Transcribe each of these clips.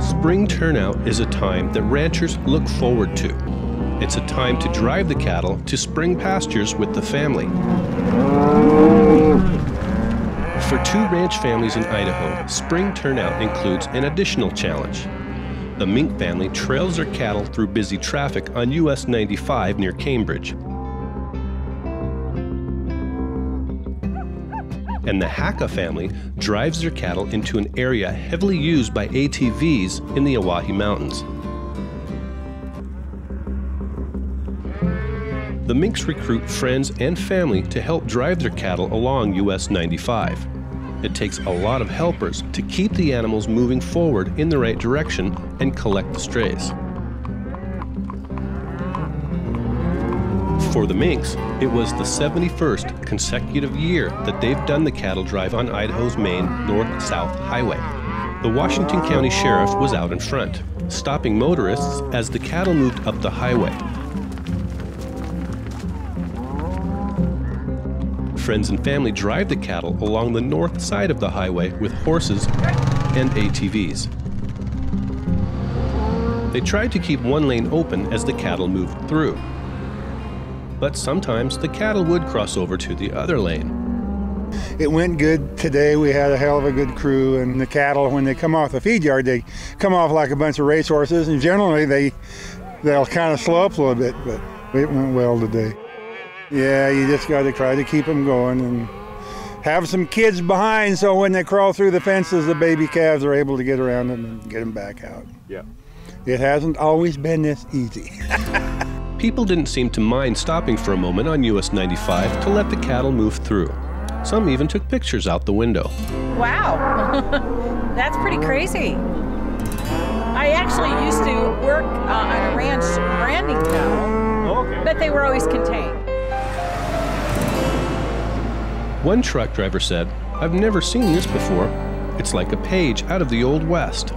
Spring turnout is a time that ranchers look forward to. It's a time to drive the cattle to spring pastures with the family. For 2 ranch families in Idaho, spring turnout includes an additional challenge. The Mink family trails their cattle through busy traffic on US 95 near Cambridge. And the Haka family drives their cattle into an area heavily used by ATVs in the Owyhee Mountains. The Minks recruit friends and family to help drive their cattle along US 95. It takes a lot of helpers to keep the animals moving forward in the right direction and collect the strays. For the Minks, it was the 71st consecutive year that they've done the cattle drive on Idaho's main north-south highway. The Washington County Sheriff was out in front, stopping motorists as the cattle moved up the highway. Friends and family drive the cattle along the north side of the highway with horses and ATVs. They tried to keep one lane open as the cattle moved through. But sometimes the cattle would cross over to the other lane. It went good today. We had a hell of a good crew, and the cattle, when they come off the feed yard, they come off like a bunch of racehorses, and generally they'll kind of slow up a little bit, but it went well today. Yeah, you just got to try to keep them going and have some kids behind so when they crawl through the fences, the baby calves are able to get around them and get them back out. Yeah. It hasn't always been this easy. People didn't seem to mind stopping for a moment on US 95 to let the cattle move through. Some even took pictures out the window. Wow, that's pretty crazy. I actually used to work on a ranch branding cattle, but they were always contained. One truck driver said, "I've never seen this before. It's like a page out of the Old West."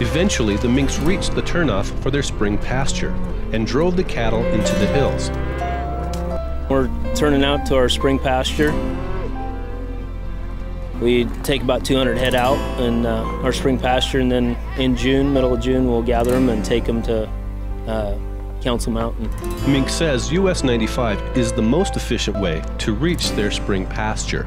Eventually, the Minks reached the turnoff for their spring pasture and drove the cattle into the hills. We're turning out to our spring pasture. We take about 200 head out in our spring pasture, and then in June, middle of June, we'll gather them and take them to Council Mountain. Mink says US 95 is the most efficient way to reach their spring pasture.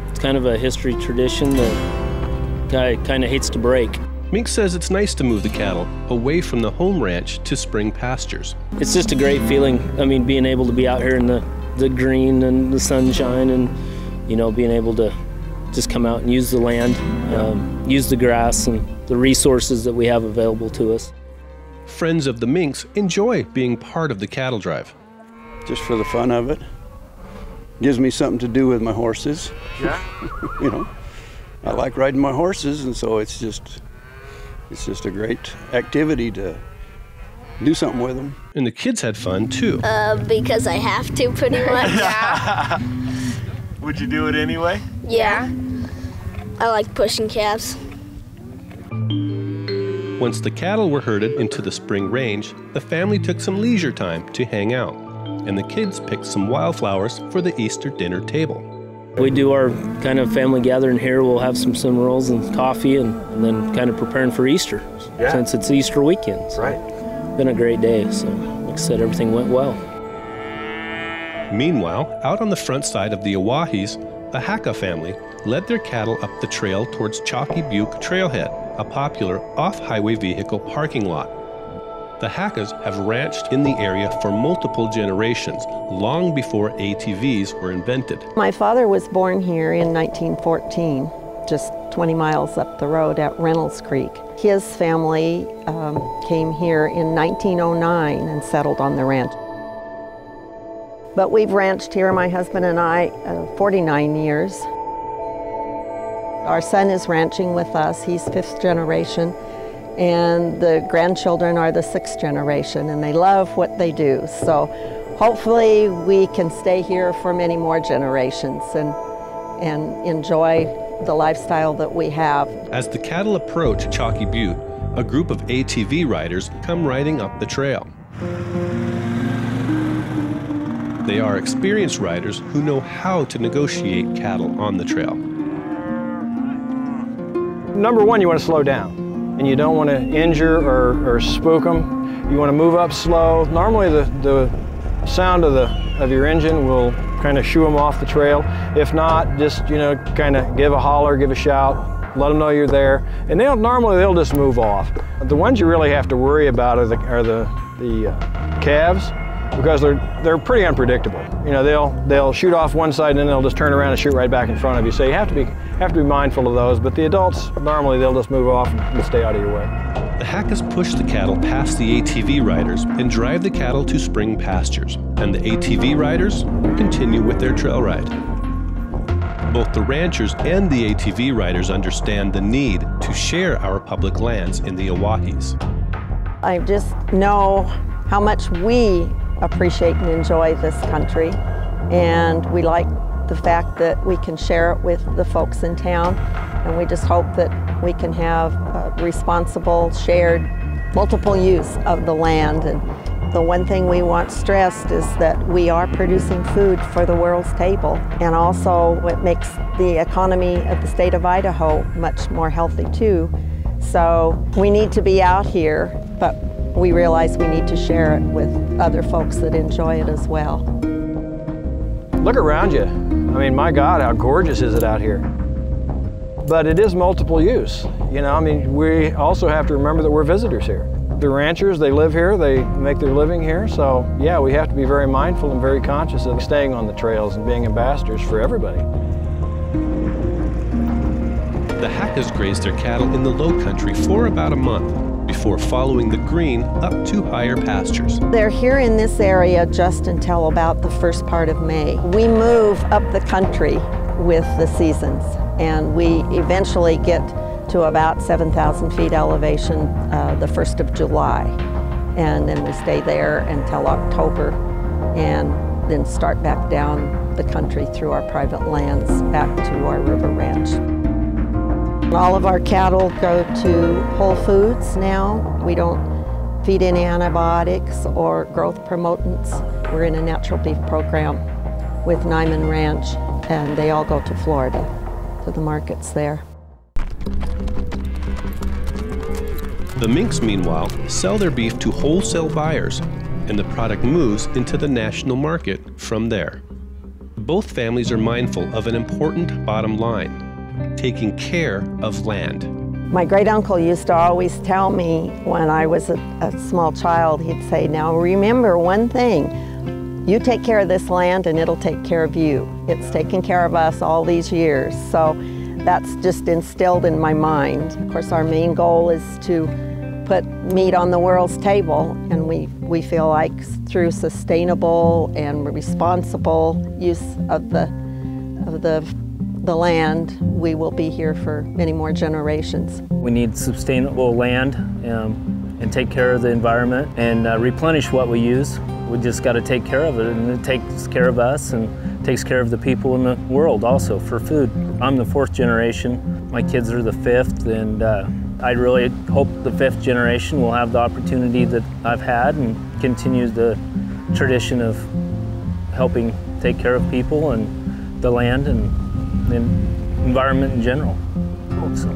It's kind of a history tradition that guy kind of hates to break. Mink says it's nice to move the cattle away from the home ranch to spring pastures. It's just a great feeling. I mean, being able to be out here in the green and the sunshine, and being able to just come out and use the land, use the grass and the resources that we have available to us. Friends of the Minks enjoy being part of the cattle drive. Just for the fun of it. Gives me something to do with my horses. Yeah. I like riding my horses, and so it's just a great activity to do something with them. And the kids had fun too. Because I have to, pretty much. Yeah. Would you do it anyway? Yeah. I like pushing calves. Once the cattle were herded into the spring range, the family took some leisure time to hang out, and the kids picked some wildflowers for the Easter dinner table. We do our kind of family gathering here. We'll have some cinnamon rolls and coffee, and then kind of preparing for Easter, since it's Easter weekend. So right. Been a great day. So like I said, everything went well. Meanwhile, out on the front side of the Owyees, the Haka family led their cattle up the trail towards Chalky Butte Trailhead, a popular off-highway vehicle parking lot. The Hakas have ranched in the area for multiple generations, long before ATVs were invented. My father was born here in 1914, just 20 miles up the road at Reynolds Creek. His family came here in 1909 and settled on the ranch. But we've ranched here, my husband and I, 49 years. Our son is ranching with us. He's 5th generation. And the grandchildren are the 6th generation, and they love what they do. So hopefully we can stay here for many more generations and enjoy the lifestyle that we have. As the cattle approach Chalky Butte, a group of ATV riders come riding up the trail. They are experienced riders who know how to negotiate cattle on the trail. Number one, you want to slow down, and you don't want to injure or spook them. You want to move up slow. Normally the sound of your engine will kind of shoo them off the trail. If not, just, you know, kind of give a holler, give a shout, let them know you're there, and normally they'll just move off. The ones you really have to worry about are the calves, because they're pretty unpredictable. You know, they'll shoot off one side and then they'll just turn around and shoot right back in front of you. So you have to be mindful of those. But the adults, normally they'll just move off and stay out of your way. The Hackas push the cattle past the ATV riders and drive the cattle to spring pastures, and the ATV riders continue with their trail ride. Both the ranchers and the ATV riders understand the need to share our public lands in the Owyahees. I just know how much we appreciate and enjoy this country, and we like the fact that we can share it with the folks in town, and we just hope that we can have a responsible, shared, multiple use of the land. And the one thing we want stressed is that we are producing food for the world's table, and also it makes the economy of the state of Idaho much more healthy too. So we need to be out here, but we realize we need to share it with other folks that enjoy it as well. Look around you. I mean, my God, how gorgeous is it out here? But it is multiple use. You know, I mean, we also have to remember that we're visitors here. The ranchers, they live here, they make their living here, so yeah, we have to be very mindful and very conscious of staying on the trails and being ambassadors for everybody. The Hackas graze their cattle in the low country for about a month before following the green up to higher pastures. They're here in this area just until about the first part of May. We move up the country with the seasons, and we eventually get to about 7,000 feet elevation the 1st of July. And then we stay there until October, and then start back down the country through our private lands back to our river ranch. All of our cattle go to Whole Foods now. We don't feed any antibiotics or growth promotants. We're in a natural beef program with Nyman Ranch, and they all go to Florida, to the markets there. The Minks, meanwhile, sell their beef to wholesale buyers, and the product moves into the national market from there. Both families are mindful of an important bottom line: taking care of land. My great uncle used to always tell me when I was a small child, he'd say, now remember one thing, you take care of this land and it'll take care of you. It's taken care of us all these years. So that's just instilled in my mind. Of course, our main goal is to put meat on the world's table, and we feel like through sustainable and responsible use of the land, we will be here for many more generations. We need sustainable land and take care of the environment and replenish what we use. We just got to take care of it, and it takes care of us and takes care of the people in the world also for food. I'm the 4th generation. My kids are the 5th, and I really hope the 5th generation will have the opportunity that I've had and continue the tradition of helping take care of people and the land and the environment in general. I hope so.